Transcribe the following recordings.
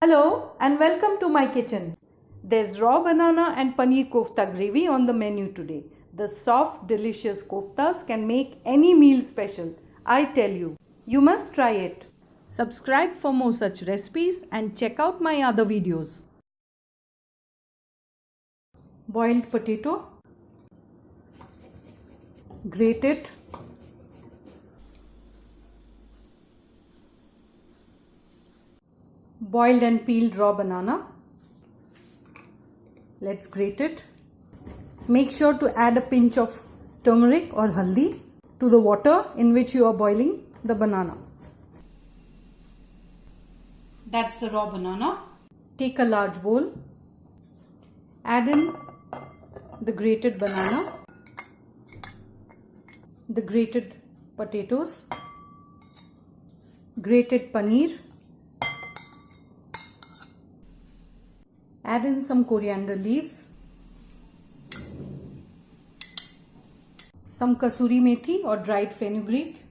Hello and welcome to my kitchen. There's raw banana and paneer kofta gravy on the menu today. The soft, delicious koftas can make any meal special. I tell you, you must try it. Subscribe for more such recipes and check out my other videos. Boiled potato, grate it. Boiled and peeled raw banana. Let's grate it. Make sure to add a pinch of turmeric or haldi to the water in which you are boiling the banana. That's the raw banana. Take a large bowl. Add in the grated banana, the grated potatoes, grated paneer. Add in some coriander leaves, some kasuri methi or dried fenugreek,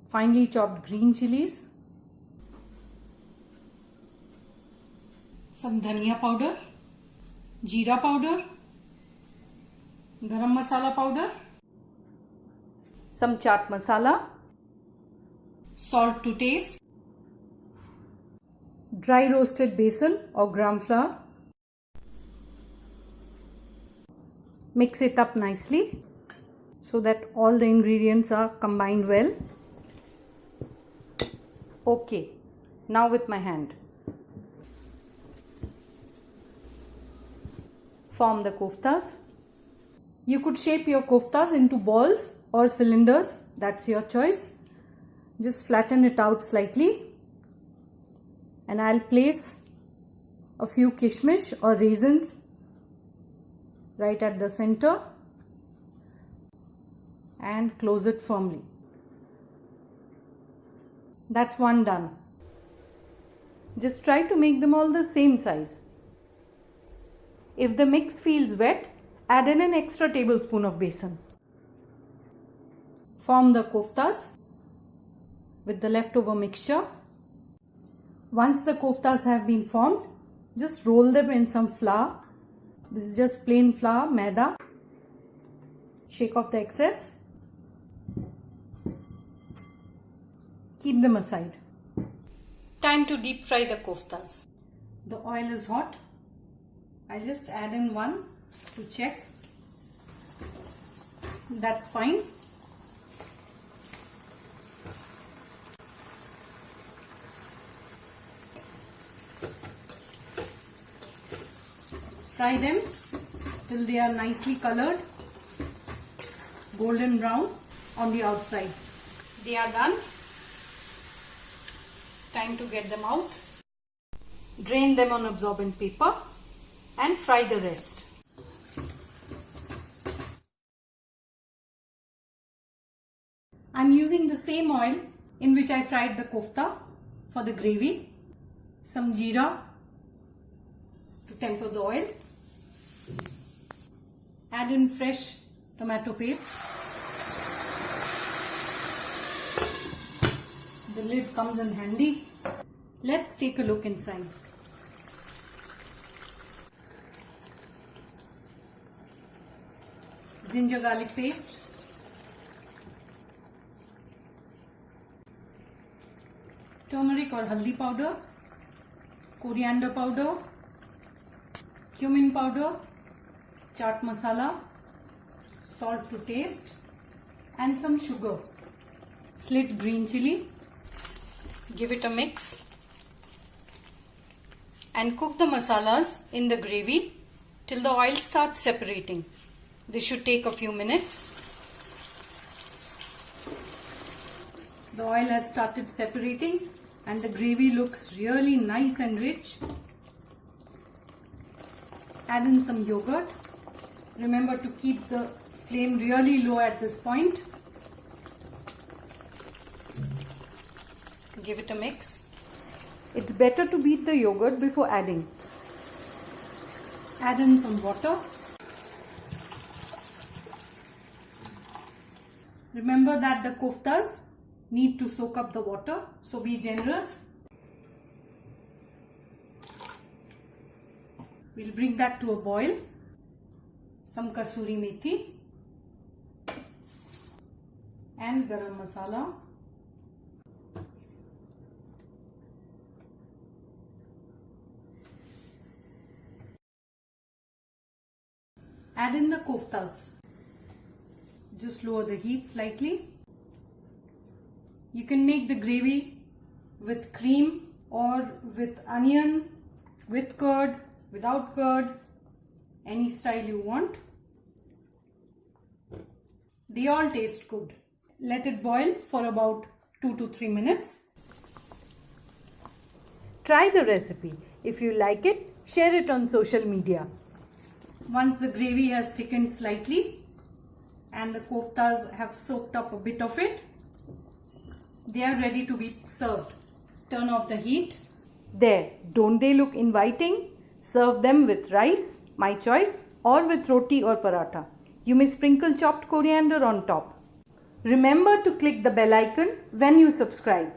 finely chopped green chilies, some dhania powder, jeera powder, garam masala powder, some chaat masala, salt to taste, dry roasted besan or gram flour. Mix it up nicely so that all the ingredients are combined well. Okay, now with my hand. Form the koftas. You could shape your koftas into balls or cylinders, that's your choice. Just flatten it out slightly. And I'll place a few kishmish or raisins right at the center and close it firmly. That's one done. Just try to make them all the same size. If the mix feels wet, add in an extra tablespoon of besan. Form the koftas with the leftover mixture. Once the koftas have been formed, just roll them in some flour. This is just plain flour, maida. Shake off the excess. Keep them aside. Time to deep fry the koftas. The oil is hot. I'll just add in one to check. That's fine. Fry them till they are nicely colored, golden brown on the outside. They are done. Time to get them out. Drain them on absorbent paper and fry the rest. I'm using the same oil in which I fried the kofta for the gravy. Some jeera to temper the oil. Add in fresh tomato paste. The lid comes in handy. Let's take a look inside. Ginger garlic paste. Turmeric or haldi powder. Coriander powder. Cumin powder, chaat masala, salt to taste, and some sugar. Slit green chili. Give it a mix and cook the masalas in the gravy till the oil starts separating. This should take a few minutes. The oil has started separating and the gravy looks really nice and rich. Add in some yogurt. Remember to keep the flame really low at this point. Give it a mix. It's better to beat the yogurt before adding. Add in some water. Remember that the koftas need to soak up the water, so be generous. We'll bring that to a boil. Some kasuri methi and garam masala. Add in the koftas. Just lower the heat slightly. You can make the gravy with cream or with onion, with curd, without curd, any style you want. They all taste good. Let it boil for about 2 to 3 minutes. Try the recipe. If you like it, share it on social media. Once the gravy has thickened slightly and the koftas have soaked up a bit of it, they are ready to be served. Turn off the heat. There, don't they look inviting? Serve them with rice, my choice, or with roti or paratha. You may sprinkle chopped coriander on top. Remember to click the bell icon when you subscribe.